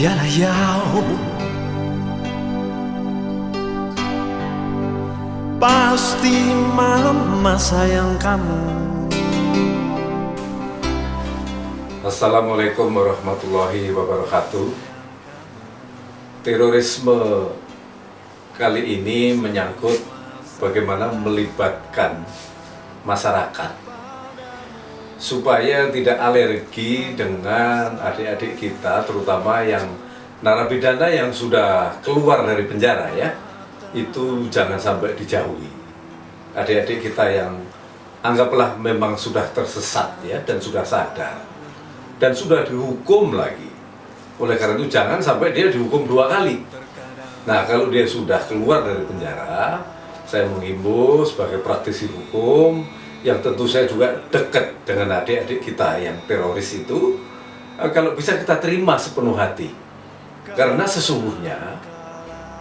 呀啦腰，pasti mama sayang kamu. Assalamualaikum warahmatullahi wabarakatuh. Terorisme kali ini menyangkut bagaimana melibatkan masyarakat supaya tidak alergi dengan adik-adik kita, terutama yang narapidana yang sudah keluar dari penjara ya. Itu jangan sampai dijauhi. Adik-adik kita yang anggaplah memang sudah tersesat ya, dan sudah sadar dan sudah dihukum lagi. Oleh karena itu jangan sampai dia dihukum 2 kali. Nah, kalau dia sudah keluar dari penjara, saya menghimbau sebagai praktisi hukum yang tentu saya juga dekat dengan adik-adik kita yang teroris itu, kalau bisa kita terima sepenuh hati. Karena sesungguhnya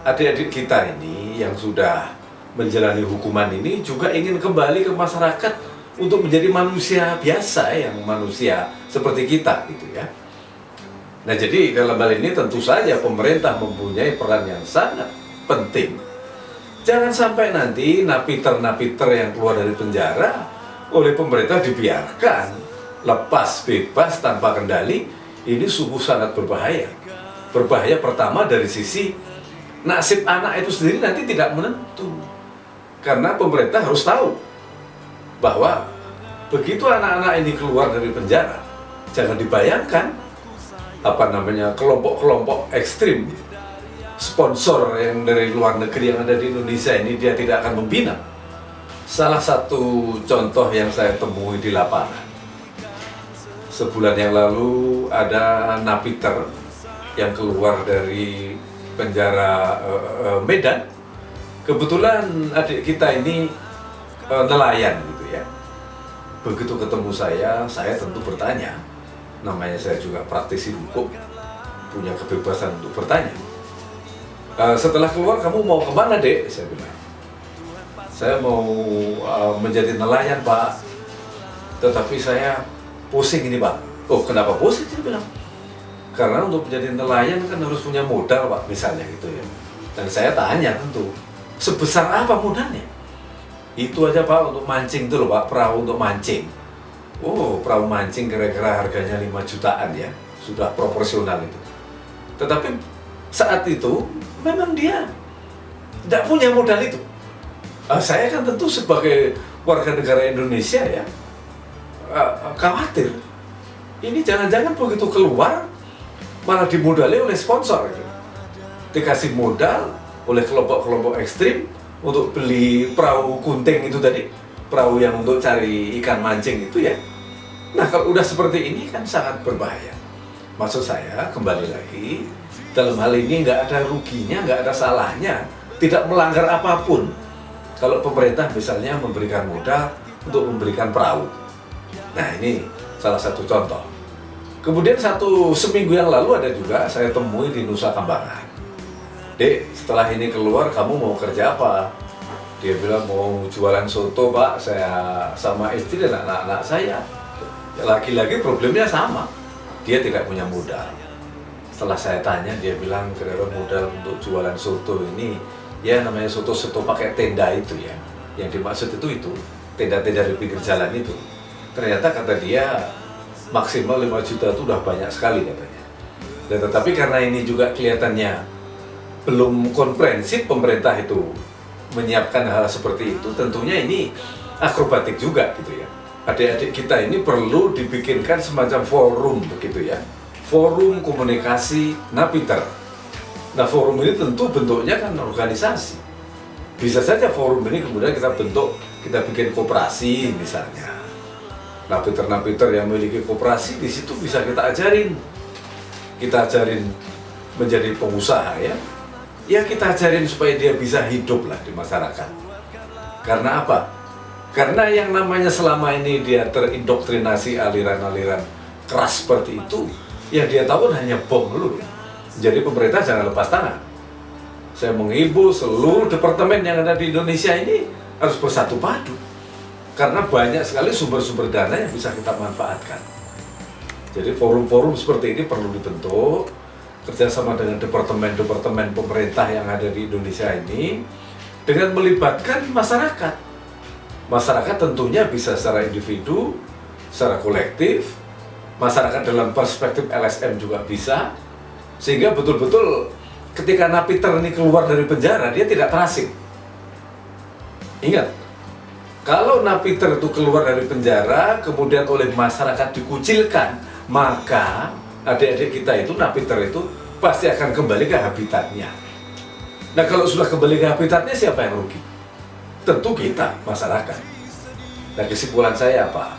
adik-adik kita ini yang sudah menjalani hukuman ini juga ingin kembali ke masyarakat untuk menjadi manusia biasa, yang manusia seperti kita gitu ya. Nah, jadi dalam hal ini tentu saja pemerintah mempunyai peran yang sangat penting. Jangan sampai nanti napiter-napiter yang keluar dari penjara oleh pemerintah dibiarkan lepas bebas tanpa kendali. Ini sungguh sangat berbahaya. Berbahaya pertama dari sisi nasib anak itu sendiri nanti tidak menentu. Karena pemerintah harus tahu bahwa begitu anak-anak ini keluar dari penjara, jangan dibayangkan kelompok-kelompok ekstrim, sponsor yang dari luar negeri yang ada di Indonesia ini dia tidak akan membina. Salah satu contoh yang saya temui di lapangan, sebulan yang lalu ada napiter yang keluar dari penjara Medan. Kebetulan adik kita ini nelayan gitu ya. Begitu ketemu saya tentu bertanya. Namanya saya juga praktisi hukum, punya kebebasan untuk bertanya. Setelah keluar kamu mau kemana, Dek? Saya bilang. Saya mau menjadi nelayan, Pak. Tetapi saya pusing ini, Pak. Oh, kenapa pusing? Dia bilang. Karena untuk menjadi nelayan kan harus punya modal, Pak, misalnya gitu ya. Dan saya tanya tentu, sebesar apa modalnya? Itu aja, Pak, untuk mancing itu loh, Pak, perahu untuk mancing. Oh, perahu mancing kira-kira harganya 5 jutaan ya, sudah proporsional itu. Tetapi saat itu memang dia tidak punya modal itu. Saya kan tentu sebagai warga negara Indonesia ya, khawatir. Ini jangan-jangan begitu keluar malah dimodali oleh sponsor gitu. Dikasih modal oleh kelompok-kelompok ekstrim untuk beli perahu kunting itu tadi, perahu yang untuk cari ikan mancing itu ya. Nah, kalau udah seperti ini kan sangat berbahaya. Maksud saya, kembali lagi, dalam hal ini nggak ada ruginya, nggak ada salahnya, tidak melanggar apapun. Kalau pemerintah misalnya memberikan modal untuk memberikan perahu. Nah, ini salah satu contoh. Kemudian seminggu yang lalu ada juga saya temui di Nusa Kambangan. Dek, setelah ini keluar kamu mau kerja apa? Dia bilang mau jualan soto, Pak. Saya sama istri dan anak-anak saya. Lagi-lagi problemnya sama, dia tidak punya modal. Setelah saya tanya, dia bilang kira-kira modal untuk jualan soto ini, ya namanya soto pakai tenda itu ya. Yang dimaksud itu tenda-tenda di pinggir jalan itu. Ternyata kata dia maksimal 5 juta itu udah banyak sekali katanya. Dan tetapi karena ini juga kelihatannya belum komprehensif pemerintah itu menyiapkan hal seperti itu, tentunya ini akrobatik juga gitu ya. Adik-adik kita ini perlu dibikinkan semacam forum begitu ya, forum komunikasi napiter. Nah, forum ini tentu bentuknya kan organisasi. Bisa saja forum ini kemudian kita bikin koperasi misalnya. Napiter-napiter yang memiliki koperasi di situ bisa kita ajarin menjadi pengusaha ya. Ya kita ajarin supaya dia bisa hidup lah di masyarakat. Karena apa? Karena yang namanya selama ini dia terindoktrinasi aliran-aliran keras seperti itu, yang dia tahu hanya bom dulu. Jadi pemerintah jangan lepas tangan. Saya menghimbau seluruh departemen yang ada di Indonesia ini harus bersatu padu. Karena banyak sekali sumber-sumber dana yang bisa kita manfaatkan. Jadi forum-forum seperti ini perlu dibentuk kerjasama dengan departemen-departemen pemerintah yang ada di Indonesia ini dengan melibatkan masyarakat. Masyarakat tentunya bisa secara individu, secara kolektif, masyarakat dalam perspektif LSM juga bisa, sehingga betul-betul ketika Napiter ini keluar dari penjara, dia tidak terasing. Ingat, kalau Napiter itu keluar dari penjara, kemudian oleh masyarakat dikucilkan, maka adik-adik kita itu, Napiter itu, pasti akan kembali ke habitatnya. Nah, kalau sudah kembali ke habitatnya, siapa yang rugi? Tentu kita, masyarakat. Nah, kesimpulan saya apa?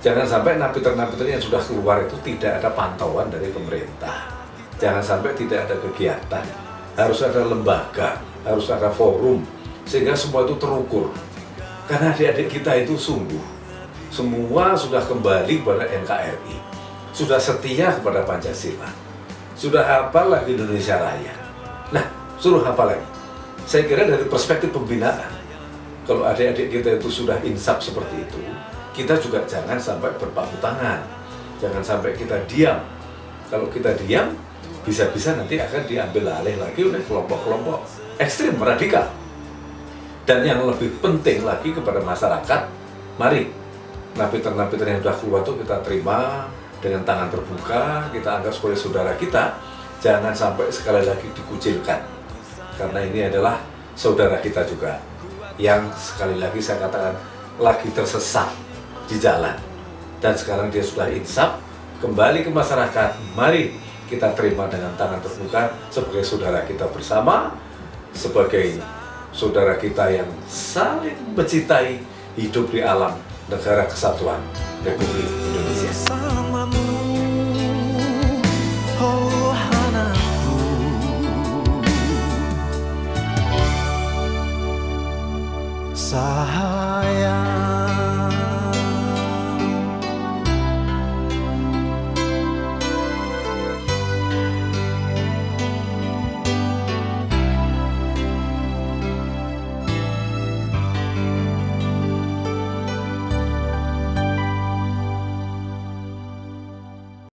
Jangan sampai napiter-napiter yang sudah keluar itu tidak ada pantauan dari pemerintah. Jangan sampai tidak ada kegiatan. Harus ada lembaga, harus ada forum, sehingga semua itu terukur. Karena adik-adik kita itu sungguh, semua sudah kembali kepada NKRI, sudah setia kepada Pancasila, sudah hafal lagi Indonesia Raya. Nah, suruh hafal lagi. Saya kira dari perspektif pembinaan, kalau adik-adik kita itu sudah insaf seperti itu, kita juga jangan sampai berpangku tangan, jangan sampai kita diam. Kalau kita diam, bisa-bisa nanti akan diambil alih lagi oleh kelompok-kelompok ekstrim, radikal. Dan yang lebih penting lagi kepada masyarakat, mari napiter-napiter yang sudah keluar itu kita terima dengan tangan terbuka, kita anggap sebagai saudara kita, jangan sampai sekali lagi dikucilkan. Karena ini adalah saudara kita juga, yang sekali lagi saya katakan lagi tersesat di jalan. Dan sekarang dia sudah insaf, kembali ke masyarakat, mari kita terima dengan tangan terbuka sebagai saudara kita bersama, sebagai saudara kita yang saling mencintai hidup di alam negara kesatuan Republik Indonesia. Bersamamu, oh anakku, sayang.